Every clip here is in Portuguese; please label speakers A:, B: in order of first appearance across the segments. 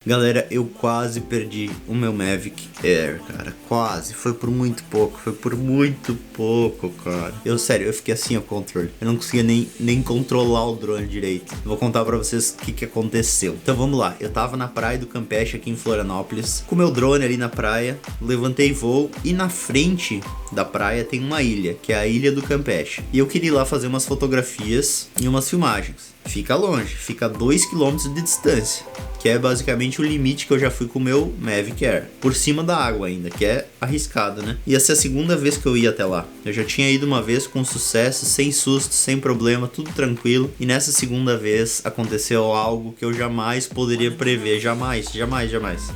A: Galera, eu quase perdi o meu Mavic Air, cara, quase, foi por muito pouco, cara. Sério, eu fiquei assim, o controle, eu não conseguia nem controlar o drone direito. Vou contar pra vocês o que aconteceu. Então vamos lá, eu tava na praia do Campeche aqui em Florianópolis, com meu drone ali na praia, levantei voo e na frente da praia tem uma ilha, que é a Ilha do Campeche. E eu queria ir lá fazer umas fotografias e umas filmagens. Fica longe, fica a 2 km de distância, que é basicamente o limite que eu já fui com o meu Mavic Air. Por cima da água ainda, que é arriscado, né? Ia ser a segunda vez que eu ia até lá. Eu já tinha ido uma vez com sucesso, sem susto, sem problema, tudo tranquilo. E nessa segunda vez aconteceu algo que eu jamais poderia prever, jamais.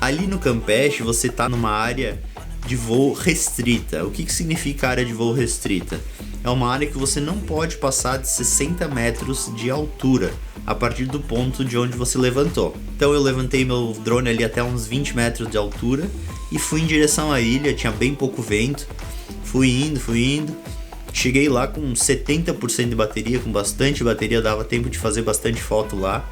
A: Ali no Campeche você tá numa área de voo restrita. O que significa área de voo restrita? É uma área que você não pode passar de 60 metros de altura a partir do ponto de onde você levantou. Então eu levantei meu drone ali até uns 20 metros de altura e fui em direção à ilha, tinha bem pouco vento. Fui indo. Cheguei lá com 70% de bateria, com bastante bateria, dava tempo de fazer bastante foto lá.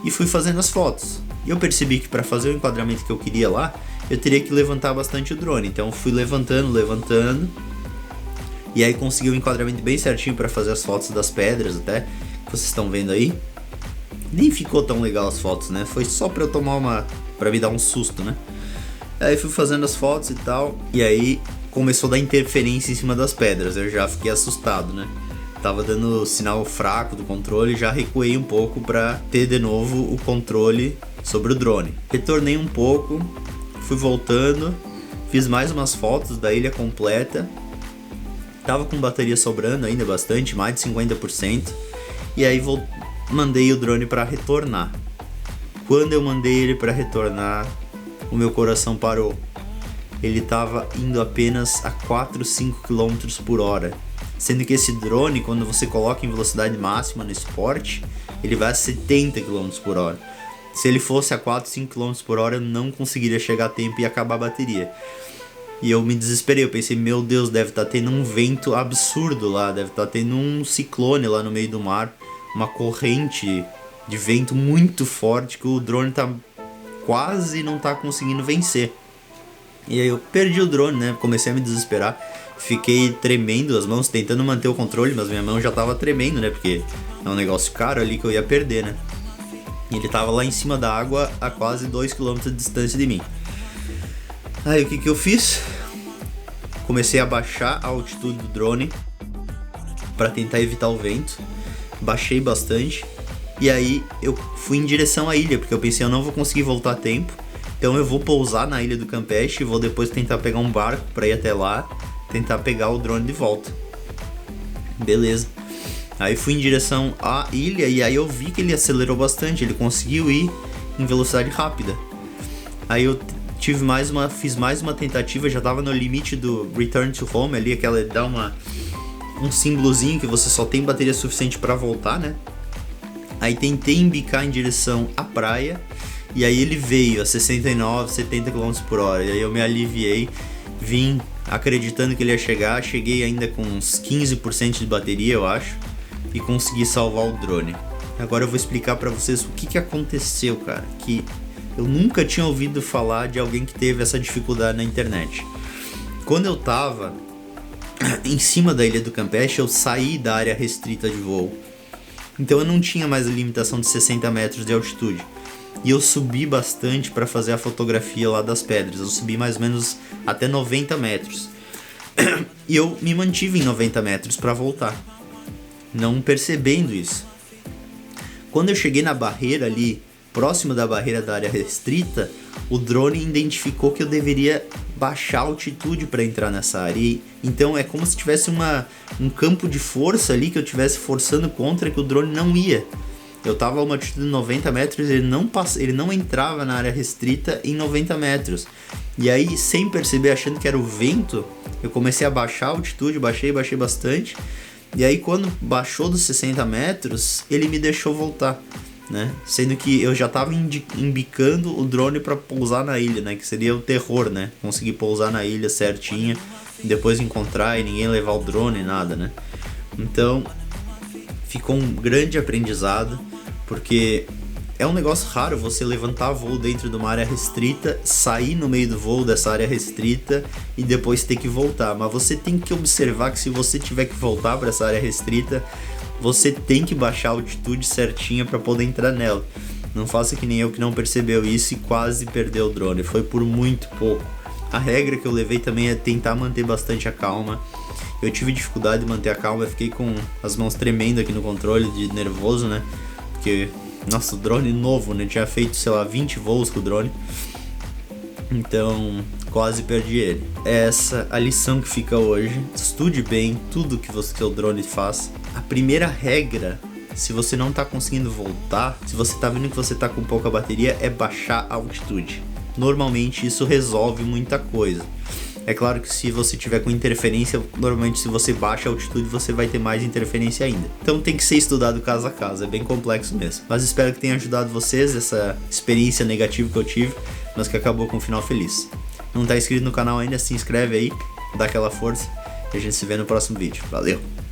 A: E fui fazendo as fotos. E eu percebi que para fazer o enquadramento que eu queria lá, eu teria que levantar bastante o drone. Então fui levantando. E aí consegui um enquadramento bem certinho para fazer as fotos das pedras até, que vocês estão vendo aí. Nem ficou tão legal as fotos, né? Foi só pra eu tomar pra me dar um susto, né? Aí fui fazendo as fotos e tal, e aí começou a dar interferência em cima das pedras. Eu já fiquei assustado, né? Tava dando sinal fraco do controle, já recuei um pouco pra ter de novo o controle sobre o drone. Retornei um pouco, fui voltando, fiz mais umas fotos da ilha completa. Tava com bateria sobrando ainda bastante, mais de 50%. E aí mandei o drone para retornar. Quando eu mandei ele para retornar, o meu coração parou. Ele tava indo apenas a 4, 5 km por hora. Sendo que esse drone, quando você coloca em velocidade máxima no esporte, ele vai a 70 km por hora. Se ele fosse a 4, 5 km por hora, eu não conseguiria chegar a tempo e acabar a bateria. E eu me desesperei, eu pensei, meu Deus, deve estar tendo um vento absurdo lá, deve estar tendo um ciclone lá no meio do mar, uma corrente de vento muito forte que o drone quase não tá conseguindo vencer. E aí eu perdi o drone, né, comecei a me desesperar, fiquei tremendo as mãos, tentando manter o controle, mas minha mão já tava tremendo, né, porque é um negócio caro ali que eu ia perder, né. E ele tava lá em cima da água a quase 2 km de distância de mim. Aí o que eu fiz? Comecei a baixar a altitude do drone para tentar evitar o vento. Baixei bastante. E aí eu fui em direção à ilha, porque eu pensei, eu não vou conseguir voltar a tempo. Então eu vou pousar na ilha do Campeche e vou depois tentar pegar um barco para ir até lá, tentar pegar o drone de volta. Beleza. Aí fui em direção à ilha e aí eu vi que ele acelerou bastante, ele conseguiu ir em velocidade rápida. Aí eu fiz mais uma tentativa, já tava no limite do Return to Home ali, aquela dá um símbolozinho que você só tem bateria suficiente para voltar, né? Aí tentei embicar em direção à praia e aí ele veio a 69, 70 km por hora. E aí eu me aliviei, vim acreditando que ele ia chegar, cheguei ainda com uns 15% de bateria, eu acho, e consegui salvar o drone. Agora eu vou explicar para vocês o que aconteceu, cara, que eu nunca tinha ouvido falar de alguém que teve essa dificuldade na internet. Quando eu tava em cima da Ilha do Campeche, eu saí da área restrita de voo. Então eu não tinha mais a limitação de 60 metros de altitude. E eu subi bastante para fazer a fotografia lá das pedras. Eu subi mais ou menos até 90 metros. E eu me mantive em 90 metros para voltar, não percebendo isso. Quando eu cheguei na barreira ali, próximo da barreira da área restrita, o drone identificou que eu deveria baixar a altitude para entrar nessa área. Então é como se tivesse um campo de força ali que eu estivesse forçando contra, que o drone não ia. Eu tava a uma altitude de 90 metros, ele não entrava na área restrita em 90 metros. E aí, sem perceber, achando que era o vento, eu comecei a baixar a altitude, baixei bastante. E aí quando baixou dos 60 metros, ele me deixou voltar, né? Sendo que eu já tava embicando o drone para pousar na ilha, né? Que seria o terror, né? Conseguir pousar na ilha certinha, depois encontrar e ninguém levar o drone, nada, né? Então ficou um grande aprendizado, porque É um negócio raro você levantar voo dentro de uma área restrita, sair no meio do voo dessa área restrita e depois ter que voltar. Mas você tem que observar que se você tiver que voltar para essa área restrita, você tem que baixar a altitude certinha para poder entrar nela. Não faça que nem eu que não percebeu isso e quase perdeu o drone. Foi por muito pouco. A regra que eu levei também é tentar manter bastante a calma. Eu tive dificuldade de manter a calma, eu fiquei com as mãos tremendo aqui no controle, de nervoso, né? Porque, nossa, o drone novo, né? Tinha feito, sei lá, 20 voos com o drone. Então, quase perdi ele. Essa é a lição que fica hoje. Estude bem tudo que seu drone faz. A primeira regra, se você não tá conseguindo voltar, se você tá vendo que você tá com pouca bateria, é baixar a altitude. Normalmente isso resolve muita coisa. É claro que se você tiver com interferência, normalmente se você baixa a altitude, você vai ter mais interferência ainda. Então tem que ser estudado caso a caso, é bem complexo mesmo. Mas espero que tenha ajudado vocês, essa experiência negativa que eu tive, mas que acabou com um final feliz. Não tá inscrito no canal ainda, se inscreve aí, dá aquela força e a gente se vê no próximo vídeo. Valeu!